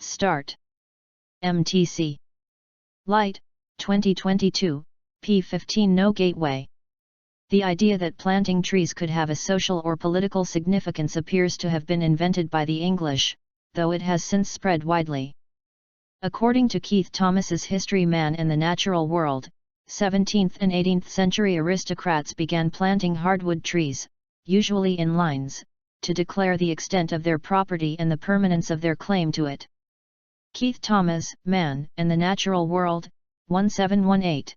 start. MTC. Light, 2022, p15. No gateway. The idea that planting trees could have a social or political significance appears to have been invented by the English, though it has since spread widely. According to Keith Thomas's History Man and the Natural World, 17th and 18th century aristocrats began planting hardwood trees, usually in lines, to declare the extent of their property and the permanence of their claim to it. Keith Thomas, Man and the Natural World, 1718.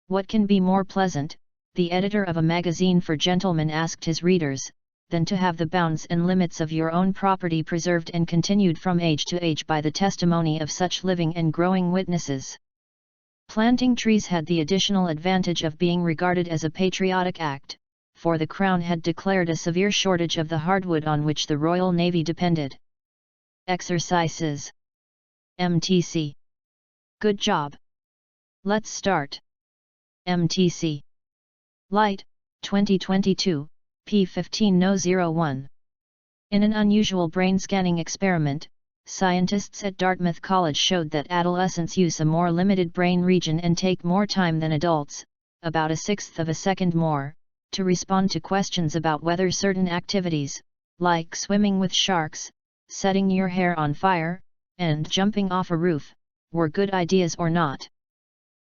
What can be more pleasant, the editor of a magazine for gentlemen asked his readers, than to have the bounds and limits of your own property preserved and continued from age to age by the testimony of such living and growing witnesses? Planting trees had the additional advantage of being regarded as a patriotic act, for the Crown had declared a severe shortage of the hardwood on which the Royal Navy depended. Exercises. MTC. Good job. Let's start. MTC. Light, 2022, p15. No 01. In an unusual brain scanning experiment, scientists at Dartmouth College showed that adolescents use a more limited brain region and take more time than adults, about a sixth of a second more, to respond to questions about whether certain activities, like swimming with sharks, setting your hair on fire, and jumping off a roof, were good ideas or not.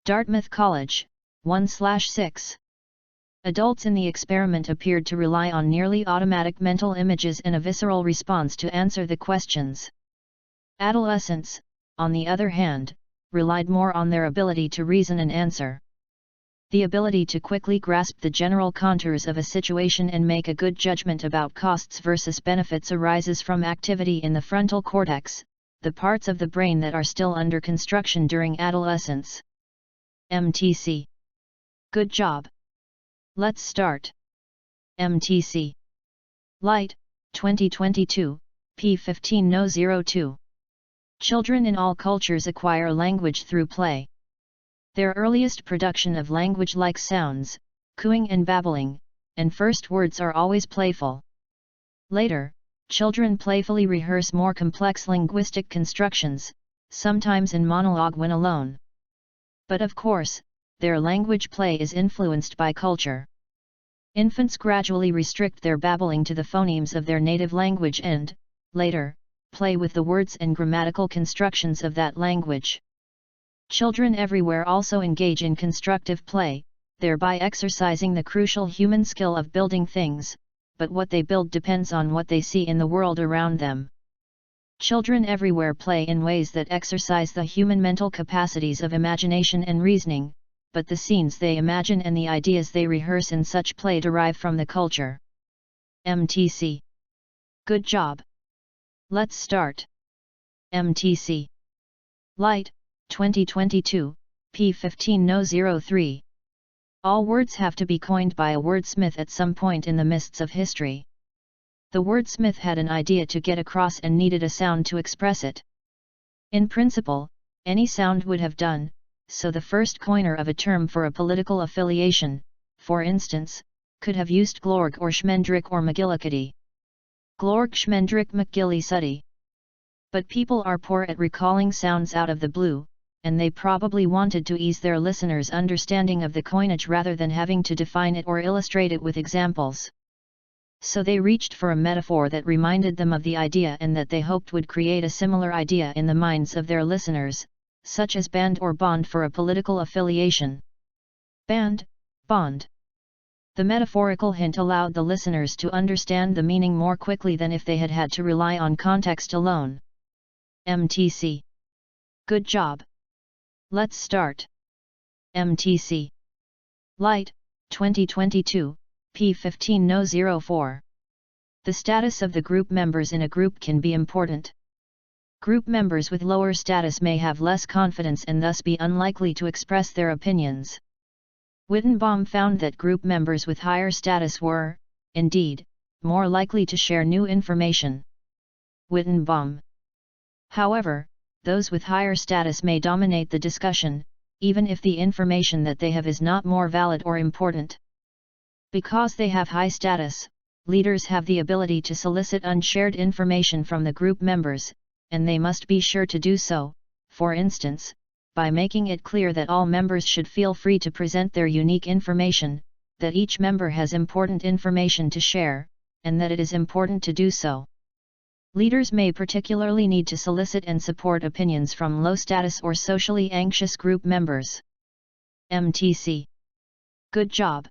Dartmouth College, 1/6. Adults in the experiment appeared to rely on nearly automatic mental images and a visceral response to answer the questions. Adolescents, on the other hand, relied more on their ability to reason and answer. The ability to quickly grasp the general contours of a situation and make a good judgment about costs versus benefits arises from activity in the frontal cortex, the parts of the brain that are still under construction during adolescence. MTC. Good job. Let's start. MTC. Light, 2022, p15. No 02. Children in all cultures acquire language through play. Their earliest production of language-like sounds, cooing and babbling, and first words are always playful. Later, children playfully rehearse more complex linguistic constructions, sometimes in monologue when alone. But of course, their language play is influenced by culture. Infants gradually restrict their babbling to the phonemes of their native language and, later, play with the words and grammatical constructions of that language. Children everywhere also engage in constructive play, thereby exercising the crucial human skill of building things, but what they build depends on what they see in the world around them. Children everywhere play in ways that exercise the human mental capacities of imagination and reasoning, but the scenes they imagine and the ideas they rehearse in such play derive from the culture. MTC. Good job. Let's start. MTC. Light, 2022, p15. No 03. All words have to be coined by a wordsmith at some point in the mists of history. The wordsmith had an idea to get across and needed a sound to express it. In principle, any sound would have done, so the first coiner of a term for a political affiliation, for instance, could have used Glorg or Schmendrick or McGillicuddy. Glorg, Schmendrick, McGillicuddy. But people are poor at recalling sounds out of the blue, and they probably wanted to ease their listeners' understanding of the coinage rather than having to define it or illustrate it with examples. So they reached for a metaphor that reminded them of the idea and that they hoped would create a similar idea in the minds of their listeners, such as band or bond for a political affiliation. Band, bond. The metaphorical hint allowed the listeners to understand the meaning more quickly than if they had had to rely on context alone. MTC. Good job. Let's start. MTC. Light, 2022, p15. No 04. The status of the group members in a group can be important. Group members with lower status may have less confidence and thus be unlikely to express their opinions. Wittenbaum found that group members with higher status were, indeed, more likely to share new information. Wittenbaum. However, those with higher status may dominate the discussion, even if the information that they have is not more valid or important. Because they have high status, leaders have the ability to solicit unshared information from the group members, and they must be sure to do so, for instance, by making it clear that all members should feel free to present their unique information, that each member has important information to share, and that it is important to do so. Leaders may particularly need to solicit and support opinions from low-status or socially anxious group members. MTC. Good job!